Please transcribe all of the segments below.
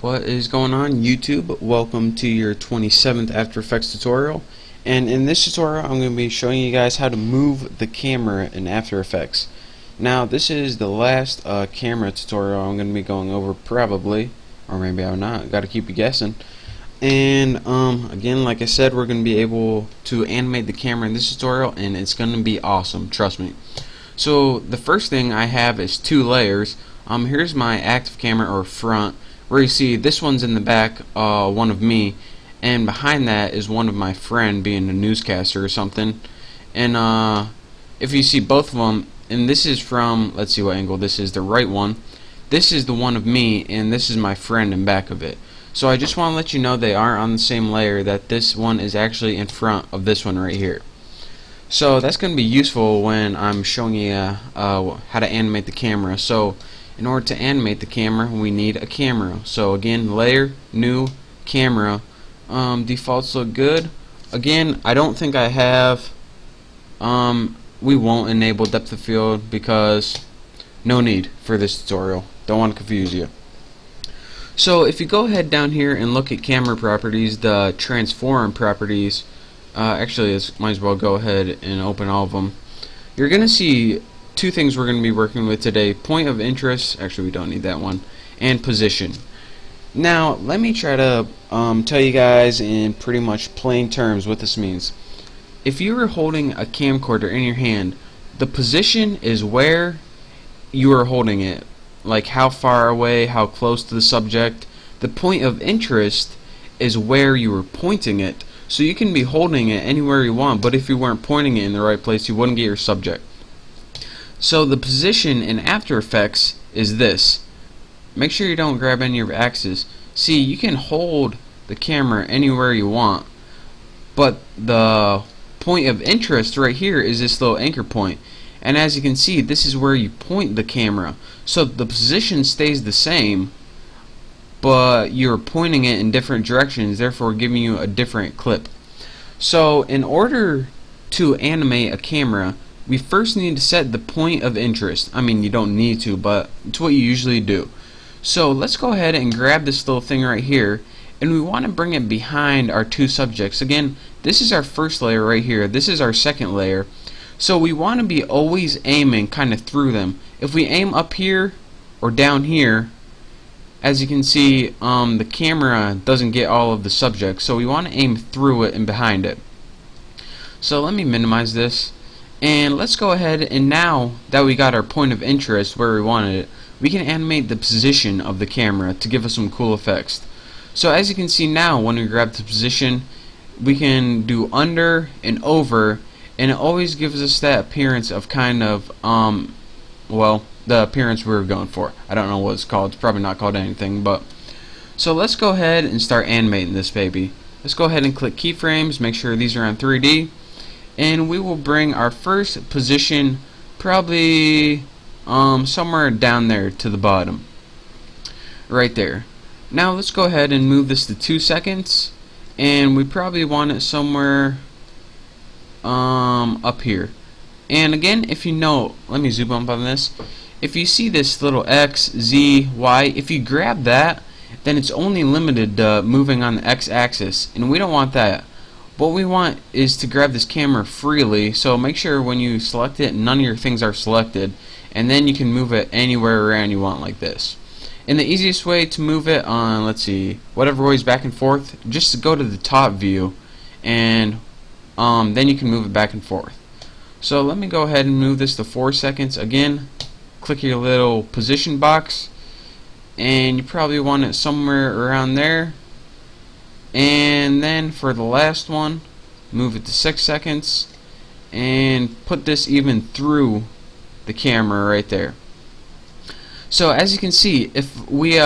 What is going on, YouTube? Welcome to your 27th After Effects tutorial, and in this tutorial I'm going to be showing you guys how to move the camera in After Effects. Now this is the last camera tutorial I'm going to be going over, probably, or maybe I'm not, got to keep you guessing. And again, like I said, we're going to be able to animate the camera in this tutorial, and it's going to be awesome, trust me. So the first thing I have is two layers. Here's my active camera, or front, where you see this one's in the back, one of me, and behind that is one of my friend, being a newscaster or something. And if you see both of them, and this is from, let's see what angle, this is the right one, this is the one of me, and this is my friend in back of it. So I just want to let you know they aren't on the same layer, that this one is actually in front of this one right here. So that's going to be useful when I'm showing you how to animate the camera. So in order to animate the camera, we need a camera. So again, layer, new, camera. Defaults look good. Again, I don't think I have, we won't enable depth of field because no need for this tutorial. Don't want to confuse you. So if you go ahead down here and look at camera properties, the transform properties, actually might as well go ahead and open all of them. You're going to see two things we're going to be working with today: point of interest, actually we don't need that one, and position. Now let me try to tell you guys in pretty much plain terms what this means. If you are holding a camcorder in your hand, the position is where you are holding it, like how far away, how close to the subject. The point of interest is where you are pointing it. So you can be holding it anywhere you want, but if you weren't pointing it in the right place, you wouldn't get your subject. So the position in After Effects is this. Make sure you don't grab any of your axes. See, you can hold the camera anywhere you want, but the point of interest right here is this little anchor point. And as you can see, this is where you point the camera. So the position stays the same, but you're pointing it in different directions, therefore giving you a different clip. So in order to animate a camera, we first need to set the point of interest. I mean, you don't need to, but it's what you usually do. So let's go ahead and grab this little thing right here, and we want to bring it behind our two subjects. Again, this is our first layer right here, this is our second layer. So we want to be always aiming kind of through them. If we aim up here or down here, as you can see, the camera doesn't get all of the subject, so we want to aim through it and behind it. So let me minimize this, and let's go ahead, and now that we got our point of interest where we wanted it, we can animate the position of the camera to give us some cool effects. So as you can see now, when we grab the position, we can do under and over, and it always gives us that appearance of kind of, well, the appearance we were going for. I don't know what it's called. It's probably not called anything, but so let's go ahead and start animating this baby. Let's go ahead and click keyframes, make sure these are on 3D, and we will bring our first position probably somewhere down there to the bottom, right there. Now let's go ahead and move this to 2 seconds, and we probably want it somewhere up here. And again, if you know, let me zoom up on this. If you see this little X, Z, Y, if you grab that, then it's only limited to moving on the X axis, and we don't want that. What we want is to grab this camera freely, so make sure when you select it, none of your things are selected, and then you can move it anywhere around you want, like this. And the easiest way to move it on, let's see, whatever ways back and forth, just to go to the top view, and then you can move it back and forth. So let me go ahead and move this to 4 seconds. Again, click your little position box, and you probably want it somewhere around there. And then for the last one, move it to 6 seconds, and put this even through the camera right there. So as you can see, if we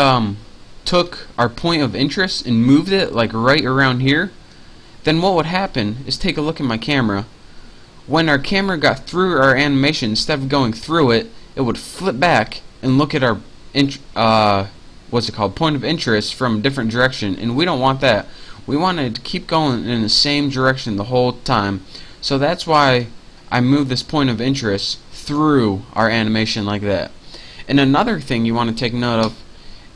took our point of interest and moved it like right around here, then what would happen is, take a look at my camera. When our camera got through our animation, instead of going through it, it would flip back and look at our what's it called, point of interest from a different direction, and we don't want that. We want it to keep going in the same direction the whole time. So that's why I move this point of interest through our animation like that. And another thing you want to take note of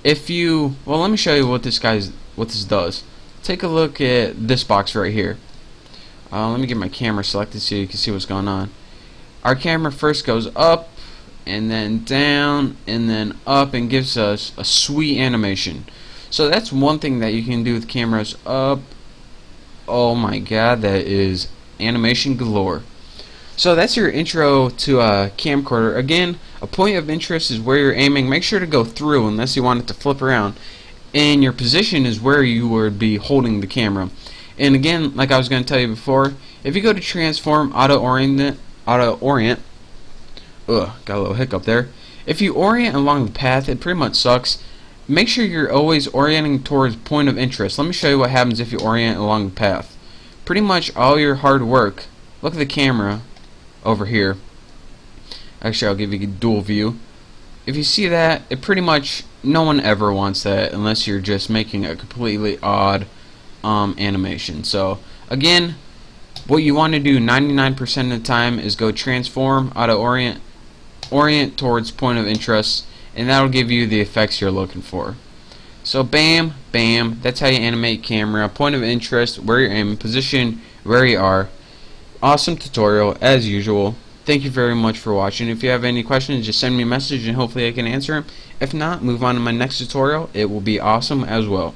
well, let me show you what this does. Take a look at this box right here. Let me get my camera selected so you can see what's going on. Our camera first goes up and then down and then up and gives us a sweet animation. So that's one thing that you can do with cameras up. Oh my god, that is animation galore. So that's your intro to a camcorder. Again, a point of interest is where you're aiming. Make sure to go through unless you want it to flip around. And your position is where you would be holding the camera. And again, like I was going to tell you before, if you go to transform, auto orient, got a little hiccup there. If you orient along the path, it pretty much sucks. Make sure you're always orienting towards point of interest. Let me show you what happens if you orient along the path. Pretty much all your hard work. Look at the camera over here. Actually, I'll give you a dual view. If you see that, it pretty much, no one ever wants that unless you're just making a completely odd animation. So again, what you want to do 99% of the time is go transform, auto orient towards point of interest, and that'll give you the effects you're looking for. So bam, bam, that's how you animate camera, point of interest, where you're aiming, position, where you are. Awesome tutorial as usual. Thank you very much for watching. If you have any questions, just send me a message and hopefully I can answer them. If not, move on to my next tutorial. It will be awesome as well.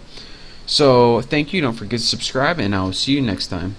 So thank you, don't forget to subscribe, and I will see you next time.